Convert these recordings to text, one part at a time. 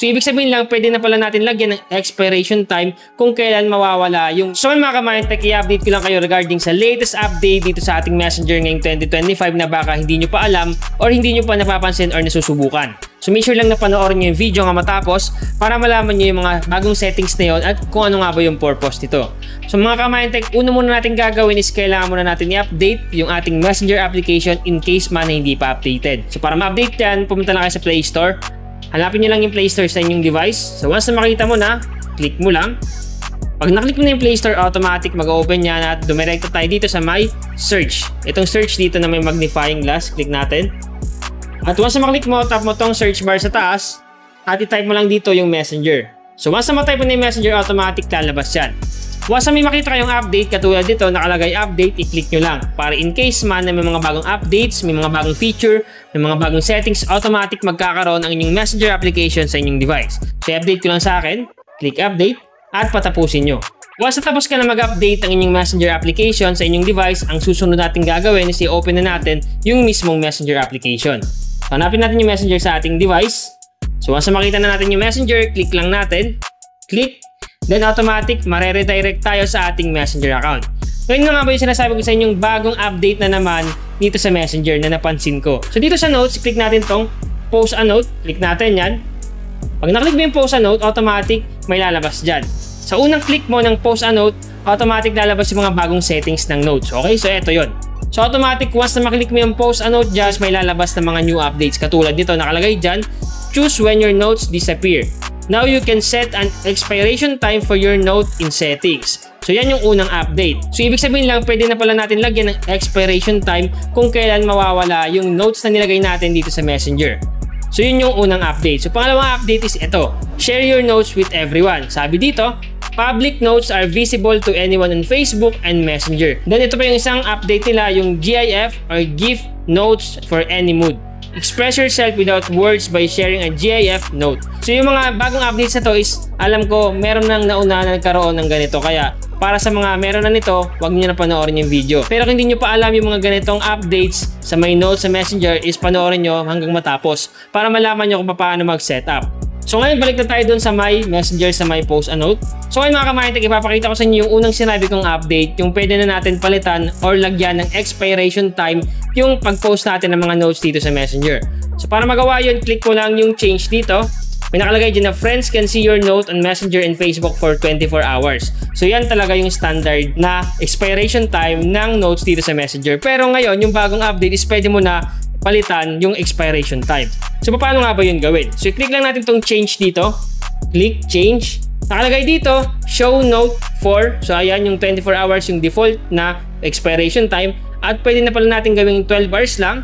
So ibig sabihin lang, pwede na pala natin lagyan ng expiration time kung kailan mawawala yung... So mga ka-Mindtech, i-update ko lang kayo regarding sa latest update dito sa ating Messenger ngayong 2025 na baka hindi nyo pa alam or hindi nyo pa napapansin or nasusubukan. So make sure lang na panoorin nyo yung video nga matapos para malaman nyo yung mga bagong settings na yun at kung ano nga ba yung purpose nito. So mga ka-Mindtech, una muna natin gagawin is kailangan muna natin i-update yung ating Messenger application in case man na hindi pa updated. So para ma-update yan, pumunta lang kayo sa Play Store. Hanapin nyo lang yung Play Store sa inyong device. So once na makita mo na, click mo lang. Pag naklik mo na yung Play Store, automatic mag-open yan at dumirekta tayo dito sa My Search. Itong search dito na may magnifying glass, click natin. At once na maklik mo, tap mo tong search bar sa taas at i-type mo lang dito yung Messenger. So once na ma-type mo na yung Messenger, automatic lalabas yan. Once na may makita kayong update, katulad dito, nakalagay update, i-click nyo lang. Para in case man na may mga bagong updates, may mga bagong feature, may mga bagong settings, automatic magkakaroon ang inyong Messenger application sa inyong device. So i-update ko lang sa akin, click update, at patapusin nyo. Once na tapos ka na mag-update ang inyong Messenger application sa inyong device, ang susunod natin gagawin is i-open na natin yung mismong Messenger application. Hanapin natin yung Messenger sa ating device. So once na makita na natin yung Messenger, click lang natin. Click. Then automatic, mare-redirect tayo sa ating Messenger account. Ngayon nga ba yung sinasabi ko sa inyong bagong update na naman dito sa Messenger na napansin ko. So dito sa notes, click natin tong post a note. Click natin yan. Pag naklik mo yung post a note, automatic may lalabas dyan. Sa unang click mo ng post a note, automatic lalabas yung mga bagong settings ng notes. Okay, so eto yon. So automatic, once na maklik mo yung post a note dyan, may lalabas na mga new updates. Katulad dito, nakalagay dyan, choose when your notes disappear. Now you can set an expiration time for your note in settings. So yan yung unang update. So ibig sabihin lang, pwede na pala natin lagyan ng expiration time kung kailan mawawala yung notes na nilagay natin dito sa Messenger. So yun yung unang update. So pangalawang update is ito, share your notes with everyone. Sabi dito, public notes are visible to anyone on Facebook and Messenger. Then ito pa yung isang update nila, yung GIF or GIF notes for any mood. Express yourself without words by sharing a GIF note. So yung mga bagong updates na to is, alam ko meron nang nauna na nagkaroon ng ganito. Kaya para sa mga meron na nito, huwag niyo na panoorin yung video. Pero kung hindi nyo pa alam yung mga ganitong updates sa my notes sa Messenger, is panoorin nyo hanggang matapos para malaman nyo kung paano mag-setup. So ngayon, balik na tayo dun sa my Messenger, sa my post a note. So ngayon mga ka-Mindtech, ipapakita ko sa inyo yung unang sinabi kong update, yung pwede na natin palitan or lagyan ng expiration time yung pag-post natin ng mga notes dito sa Messenger. So para magawa yun, click mo lang yung change dito. May nakalagay dyan na friends can see your note on Messenger and Facebook for 24 hours. So yan talaga yung standard na expiration time ng notes dito sa Messenger. Pero ngayon, yung bagong update is pwede mo na palitan yung expiration time. So paano nga ba yun gawin? So i-click lang natin itong change dito. Click change. Nakalagay dito, show note for. So ayan yung 24 hours yung default na expiration time. At pwede na pala natin gawing 12 hours lang,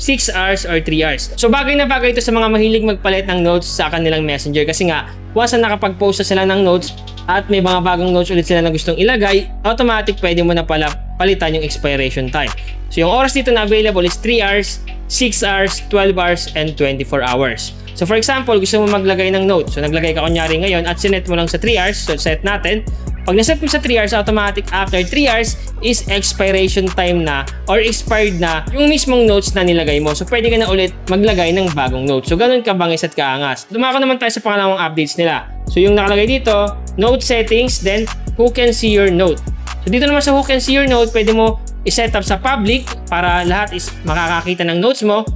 6 hours or 3 hours. So bagay na bagay ito sa mga mahilig magpalit ng notes sa kanilang Messenger. Kasi nga, once na nakapag-post na sila ng notes at may mga bagong notes ulit sila na gustong ilagay, automatic pwede mo na pala palitan yung expiration time. So yung oras dito na available is 3 hours, 6 hours, 12 hours, and 24 hours. So for example, gusto mo maglagay ng note. So naglagay ka kunyari ngayon at sinet mo lang sa 3 hours. So set natin. Pag naset mo sa 3 hours, automatic after 3 hours is expiration time na or expired na yung mismong notes na nilagay mo. So pwede ka na ulit maglagay ng bagong notes. So ganun ka bangis at kaangas. Dumako naman tayo sa pangalawang updates nila. So yung nakalagay dito, note settings, then who can see your note. So dito naman sa who can see your note, pwede mo i-set up sa public para lahat is makakakita ng notes mo.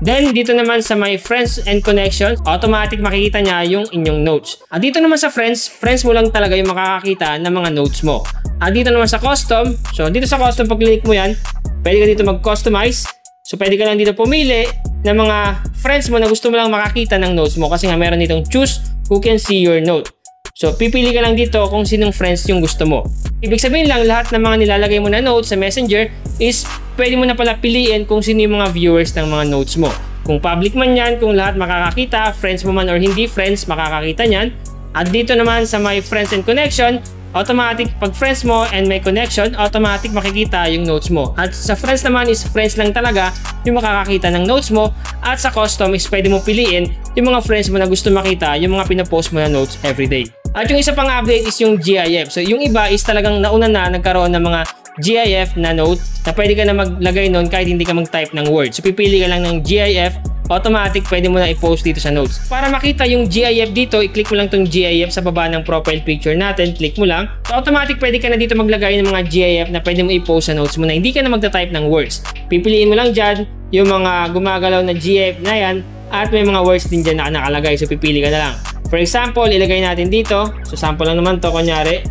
Then dito naman sa my friends and connections, automatic makikita niya yung inyong notes. At dito naman sa friends mo lang talaga yung makakakita ng mga notes mo. At dito naman sa custom, so dito sa custom pag click mo yan, pwede ka dito mag-customize. So pwede ka lang dito pumili ng mga friends mo na gusto mo lang makakita ng notes mo kasi nga meron ditong choose who can see your note. So pipili ka lang dito kung sinong friends yung gusto mo. Ibig sabihin lang lahat ng mga nilalagay mo na notes sa Messenger is pwede mo na pala piliin kung sino yung mga viewers ng mga notes mo. Kung public man yan, kung lahat makakakita, friends mo man or hindi friends, makakakita nyan. At dito naman sa my friends and connection, automatic pag friends mo and may connection, automatic makikita yung notes mo. At sa friends naman is friends lang talaga yung makakakita ng notes mo. At sa custom is pwede mo piliin yung mga friends mo na gusto makita yung mga pinapost mo na notes everyday. At yung isa pang update is yung GIF. So yung iba is talagang nauna na nagkaroon ng mga GIF na note na pwede ka na maglagay nun kahit hindi ka mag-type ng word. So pipili ka lang ng GIF automatic pwede mo na i-post dito sa notes. Para makita yung GIF dito, i-click mo lang tong GIF sa baba ng profile picture natin, click mo lang. So automatic pwede ka na dito maglagay ng mga GIF na pwede mo i-post sa notes mo na hindi ka na magta-type ng words. Pipiliin mo lang dyan yung mga gumagalaw na GIF na yan at may mga words din dyan na nakalagay, so pipili ka na lang. For example, ilagay natin dito, so sample lang naman to, kunyari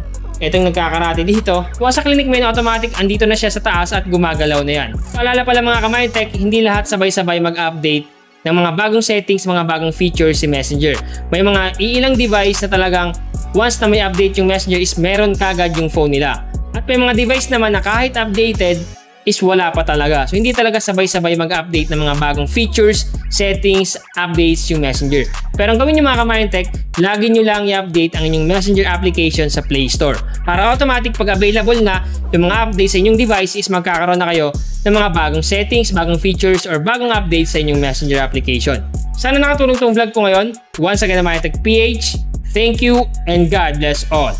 itong nagkakarate dito. Kung sa Clinic Menu, automatic andito na siya sa taas at gumagalaw na yan. Paalala pala mga ka-Mindtech, hindi lahat sabay-sabay mag-update ng mga bagong settings, mga bagong features si Messenger. May mga iilang device na talagang once na may update yung Messenger is meron kagad yung phone nila. At may mga device naman na kahit updated is wala pa talaga. So hindi talaga sabay-sabay mag-update ng mga bagong features, settings, updates yung Messenger. Pero ang gawin nyo mga ka-Mindtech, lagi nyo lang i-update ang inyong Messenger application sa Play Store. Para automatic pag available na yung mga updates sa inyong device is magkakaroon na kayo ng mga bagong settings, bagong features, or bagong updates sa inyong Messenger application. Sana nakatulong tong vlog ko ngayon. Once again, Mindtech PH, thank you and God bless all.